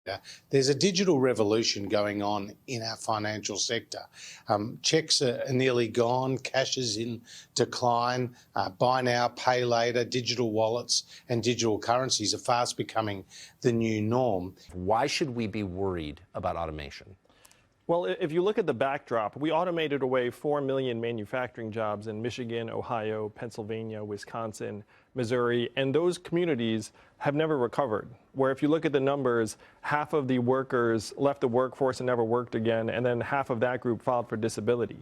sector, there's a digital revolution going on in our financial sector. Checks are nearly gone, cash is in decline, buy now, pay later, digital wallets and digital currencies are fast becoming the new norm. Why should we be worried about automation? Well, if you look at the backdrop, we automated away 4 million manufacturing jobs in Michigan, Ohio, Pennsylvania, Wisconsin, Missouri, and those communities have never recovered. Where if you look at the numbers, half of the workers left the workforce and never worked again, and then half of that group filed for disability.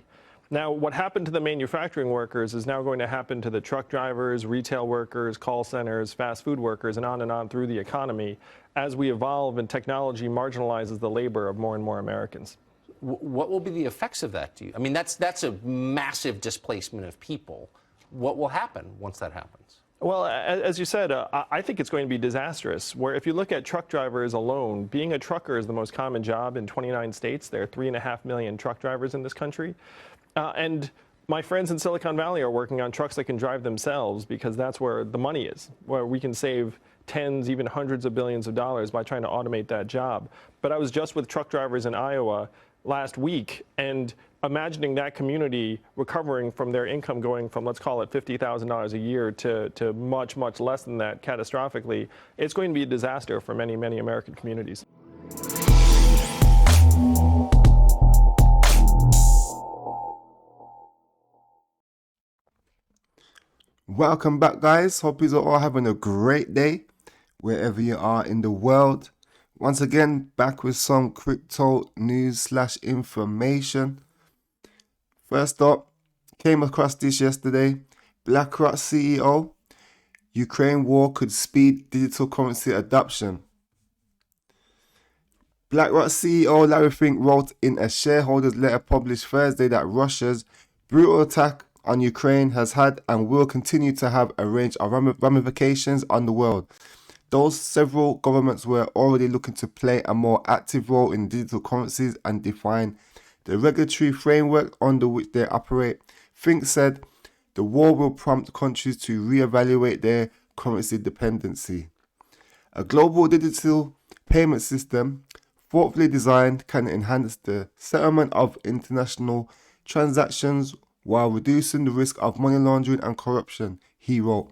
Now, what happened to the manufacturing workers is now going to happen to the truck drivers, retail workers, call centers, fast food workers, and on through the economy as we evolve and technology marginalizes the labor of more and more Americans. What will be the effects of that to you? I mean, that's a massive displacement of people. What will happen once that happens? Well, as you said, I think it's going to be disastrous. Where if you look at truck drivers alone, being a trucker is the most common job in 29 states. There are 3.5 million truck drivers in this country. And my friends in Silicon Valley are working on trucks that can drive themselves because that's where the money is, where we can save tens, even hundreds of billions of dollars by trying to automate that job. But I was just with truck drivers in Iowa last week, and imagining that community recovering from their income going from, let's call it $50,000 a year to much, much less than that catastrophically, it's going to be a disaster for many, many American communities. Welcome back, guys. Hope you're all having a great day wherever you are in the world. Once again, back with some crypto news / information. First up, came across this yesterday. BlackRock CEO, Ukraine war could speed digital currency adoption. BlackRock CEO Larry Fink wrote in a shareholders letter published Thursday that Russia's brutal attack on Ukraine has had and will continue to have a range of ramifications on the world. Though several governments were already looking to play a more active role in digital currencies and define the regulatory framework under which they operate, Fink said the war will prompt countries to reevaluate their currency dependency. A global digital payment system, thoughtfully designed, can enhance the settlement of international transactions while reducing the risk of money laundering and corruption, he wrote.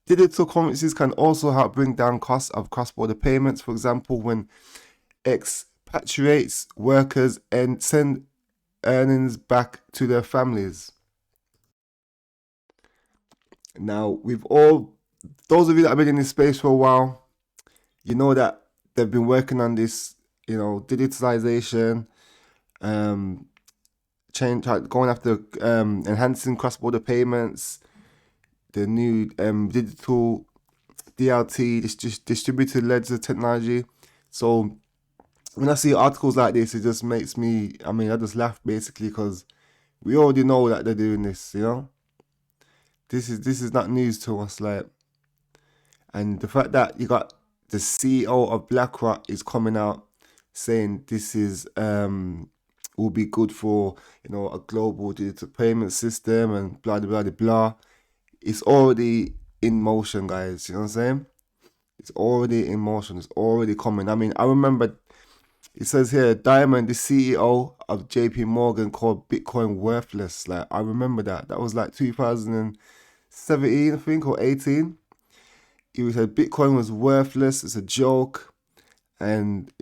Digital currencies can also help bring down costs of cross-border payments, for example, when expatriates workers and send earnings back to their families. Now, those of you that have been in this space for a while, you know that they've been working on this, digitalization, going after enhancing cross-border payments, the new digital DLT, distributed ledger technology. So when I see articles like this, it just makes me, I just laugh basically because we already know that they're doing this, This is not news to us, and the fact that you got the CEO of BlackRock is coming out saying this is will be good for a global digital payment system and blah blah blah blah. It's already in motion, guys. You know what I'm saying? It's already in motion. It's already coming. I remember it says here, Diamond, the CEO of JP Morgan, called Bitcoin worthless. I remember that. That was 2017, I think, or 18. He said Bitcoin was worthless. It's a joke. And,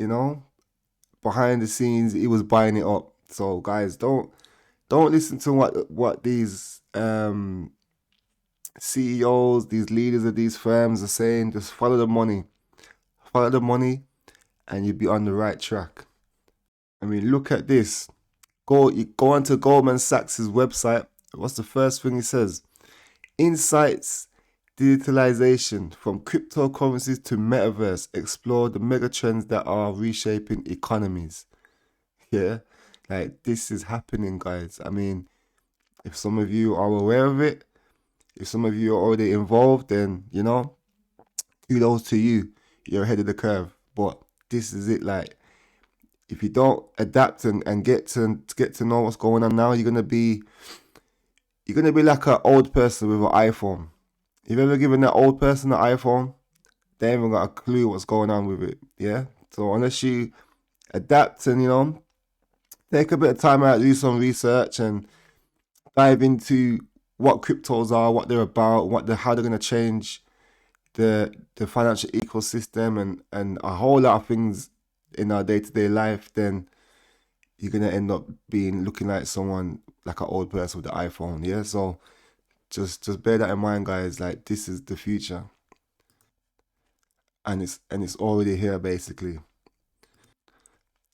behind the scenes, he was buying it up. So, guys, don't listen to what these CEOs, these leaders of these firms are saying. Just follow the money. Follow the money and you'll be on the right track. Look at this. You go onto Goldman Sachs' website. What's the first thing it says? Insights, digitalization, from cryptocurrencies to Metaverse. Explore the megatrends that are reshaping economies. Yeah, this is happening, guys. If some of you are aware of it, if some of you are already involved, then, kudos to you. You're ahead of the curve. But this is it. If you don't adapt and get to know what's going on now, you're gonna be like an old person with an iPhone. You've ever given that old person an iPhone? They haven't got a clue what's going on with it. Yeah. So unless you adapt and, take a bit of time out, do some research and dive into what cryptos are, what they're about, how they're going to change the financial ecosystem and a whole lot of things in our day-to-day life, then you're going to end up looking like someone, like an old person with the iPhone. Yeah, so just bear that in mind, guys. Like, this is the future, and it's already here, basically.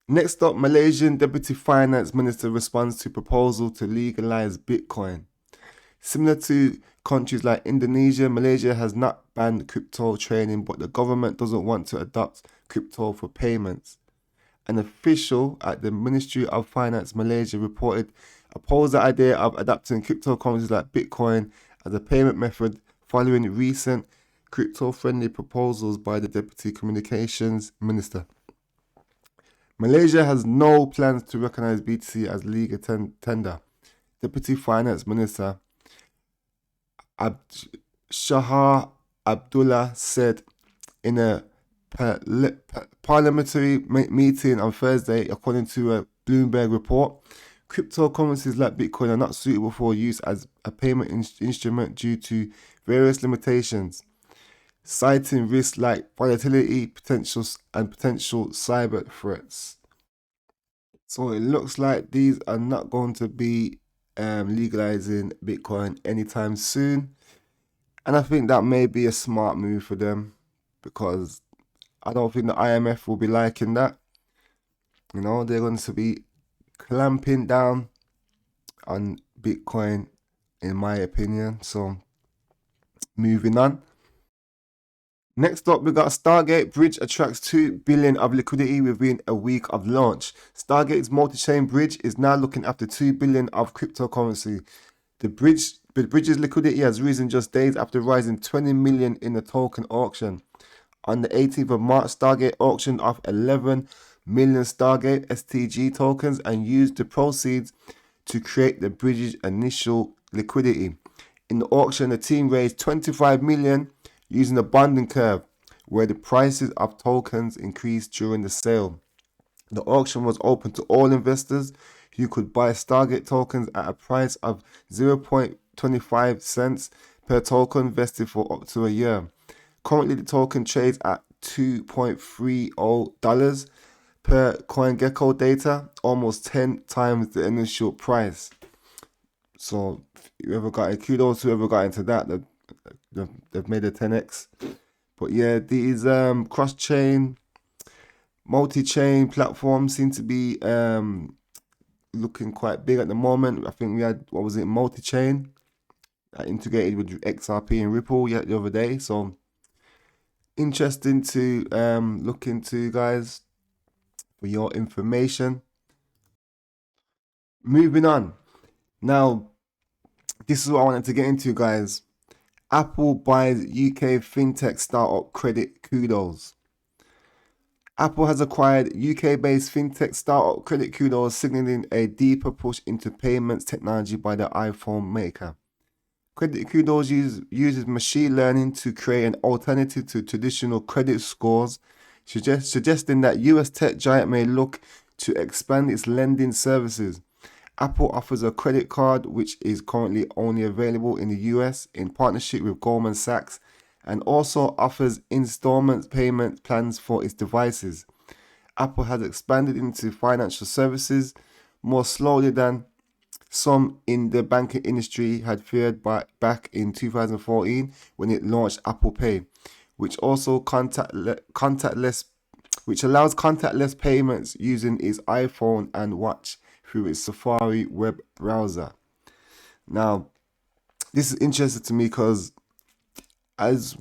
Next up, Malaysian Deputy Finance Minister responds to proposal to legalize Bitcoin. Similar to countries like Indonesia, Malaysia has not banned crypto trading, but the government doesn't want to adopt crypto for payments. An official at the Ministry of Finance Malaysia reported opposed the idea of adopting cryptocurrencies like Bitcoin as a payment method following recent crypto-friendly proposals by the Deputy Communications Minister. Malaysia has no plans to recognize BTC as legal tender. Deputy Finance Minister Shahar Abdullah said in a parliamentary meeting on Thursday, according to a Bloomberg report, cryptocurrencies like Bitcoin are not suitable for use as a payment instrument due to various limitations, citing risks like volatility, potential cyber threats. So it looks like these are not going to be legalizing Bitcoin anytime soon. And I think that may be a smart move for them, because I don't think the IMF will be liking that. They're going to be clamping down on Bitcoin, in my opinion. So, moving on. Next up, we got Stargate Bridge attracts $2 billion of liquidity within a week of launch. Stargate's multi-chain bridge is now looking after $2 billion of cryptocurrency. The bridge's liquidity has risen just days after rising $20 million in the token auction. On the 18th of March, Stargate auctioned off 11 million Stargate STG tokens and used the proceeds to create the bridge's initial liquidity. In the auction, the team raised $25 million using a bonding curve, where the prices of tokens increased during the sale. The auction was open to all investors who could buy Stargate tokens at a price of 0.25 cents per token vested for up to a year. Currently, the token trades at $2.30 per CoinGecko data, almost 10 times the initial price. So, kudos to whoever got into that. They've made a 10x. But yeah, these cross-chain, multi-chain platforms seem to be looking quite big at the moment. I think we had, multi-chain integrated with XRP and Ripple the other day. So interesting to look into, guys, for your information. Moving on. Now, this is what I wanted to get into, guys. Apple buys UK fintech startup Credit Kudos. Apple has acquired UK-based fintech startup Credit Kudos, signaling a deeper push into payments technology by the iPhone maker. Credit Kudos uses machine learning to create an alternative to traditional credit scores, suggesting that US tech giant may look to expand its lending services. Apple offers a credit card which is currently only available in the US in partnership with Goldman Sachs, and also offers installment payment plans for its devices. Apple has expanded into financial services more slowly than some in the banking industry had feared back in 2014 when it launched Apple Pay, which also which allows contactless payments using its iPhone and watch through its Safari web browser. Now, this is interesting to me because as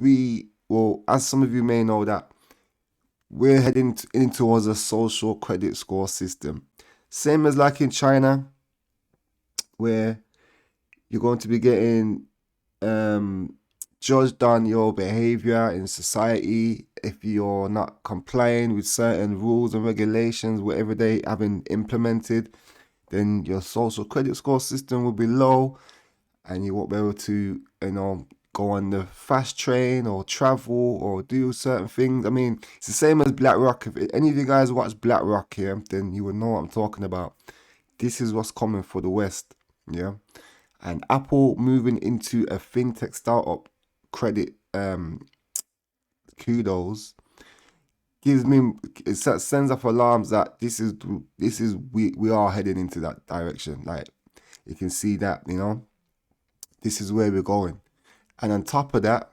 some of you may know, that we're heading in towards a social credit score system. Same as like in China, where you're going to be getting judged on your behavior in society if you're not complying with certain rules and regulations, whatever they have been implemented. Then your social credit score system will be low and you won't be able to, go on the fast train or travel or do certain things. I mean, it's the same as BlackRock. If any of you guys watch BlackRock here, then you will know what I'm talking about. This is what's coming for the West, yeah. And Apple moving into a fintech startup credit, kudos, gives me, it sends off alarms that we are heading into that direction. Like, you can see that, you know, this is where we're going. And on top of that,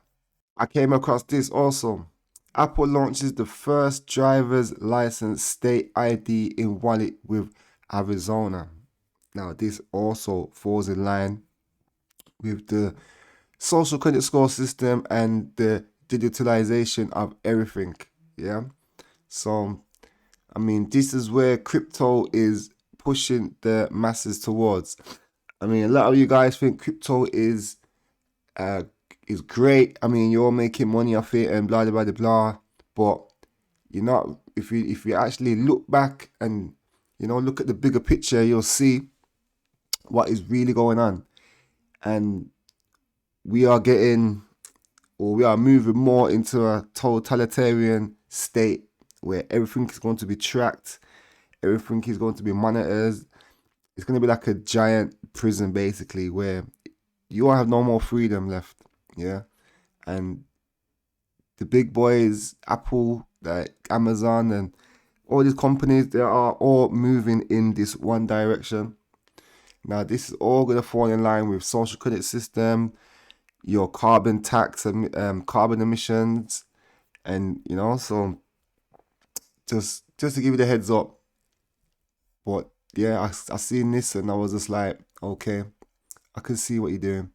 I came across this also. Apple launches the first driver's license state ID in wallet with Arizona. Now, this also falls in line with the social credit score system and the digitalization of everything. Yeah. So, I mean, this is where crypto is pushing the masses towards. I mean, a lot of you guys think crypto is great. I mean, you're making money off it and blah blah blah blah. But you're not. If you actually look back and, you know, look at the bigger picture, you'll see what is really going on. And we are moving more into a totalitarian state where everything is going to be tracked, everything is going to be monitored. It's going to be like a giant prison, basically, where you have no more freedom left, yeah. And the big boys, Apple, like Amazon, and all these companies, they are all moving in this one direction. Now, this is all going to fall in line with social credit system, your carbon tax, and carbon emissions, and, you know, so just to give you the heads up. But yeah, I seen this and I was just like, okay, I can see what you're doing.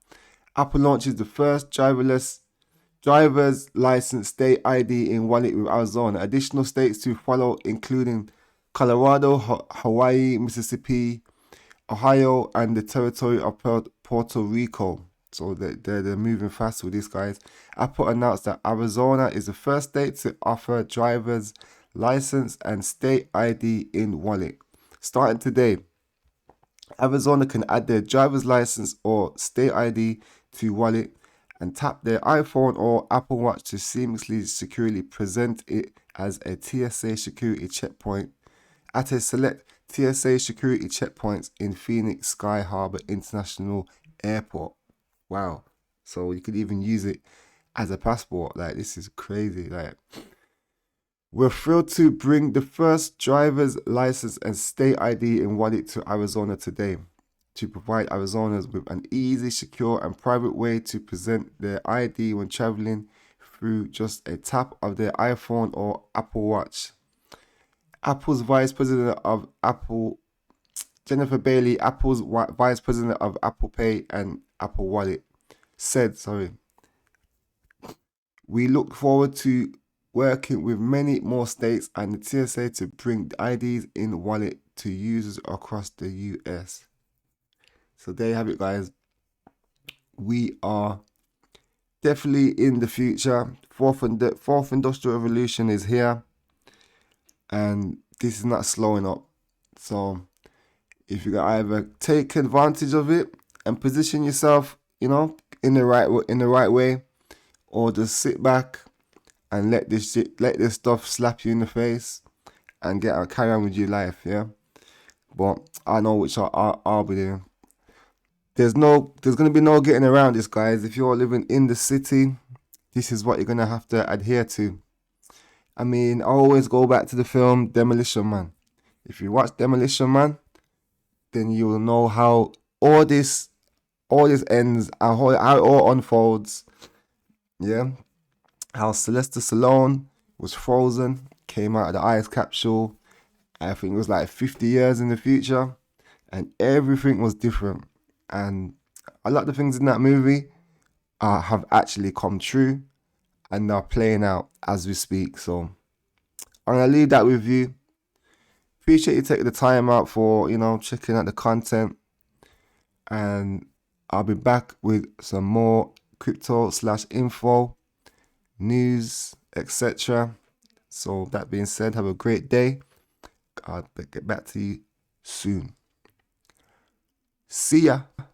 Apple launches the first driver's license state ID in wallet with Arizona. Additional states to follow, including Colorado, Hawaii, Mississippi, Ohio, and the territory of Puerto Rico. So they're moving fast with these guys. Apple announced that Arizona is the first state to offer driver's license and state ID in wallet. Starting today, Arizona can add their driver's license or state ID to wallet and tap their iPhone or Apple Watch to seamlessly securely present it as a TSA security checkpoint at a select TSA security checkpoints in Phoenix Sky Harbor International Airport. Wow. So you could even use it as a passport. Like, this is crazy. Like, we're thrilled to bring the first driver's license and state ID in wallet to Arizona today, to provide Arizonans with an easy, secure, and private way to present their ID when traveling through just a tap of their iPhone or Apple Watch. Apple's Vice President of Apple, Jennifer Bailey, Apple's Vice President of Apple Pay and Apple Wallet, said, we look forward to working with many more states and the TSA to bring the IDs in wallet to users across the US. So there you have it, guys. We are definitely in the future. Fourth industrial revolution is here, and this is not slowing up. So if you can either take advantage of it and position yourself, you know, in the right way, or just sit back and let this stuff slap you in the face and carry on with your life, yeah. But I know which I'll be doing. There's gonna be no getting around this, guys. If you're living in the city, this is what you're gonna have to adhere to. I mean, I always go back to the film Demolition Man. If you watch Demolition Man, then you will know how all this ends and how it all unfolds. Yeah. How Sylvester Stallone was frozen, came out of the ice capsule. I think it was like 50 years in the future, and everything was different. And a lot of the things in that movie have actually come true and are playing out as we speak. So I'm gonna leave that with you. Appreciate you taking the time out for, you know, checking out the content, and I'll be back with some more crypto/info, news, etc. So that being said, have a great day. I'll get back to you soon. See ya.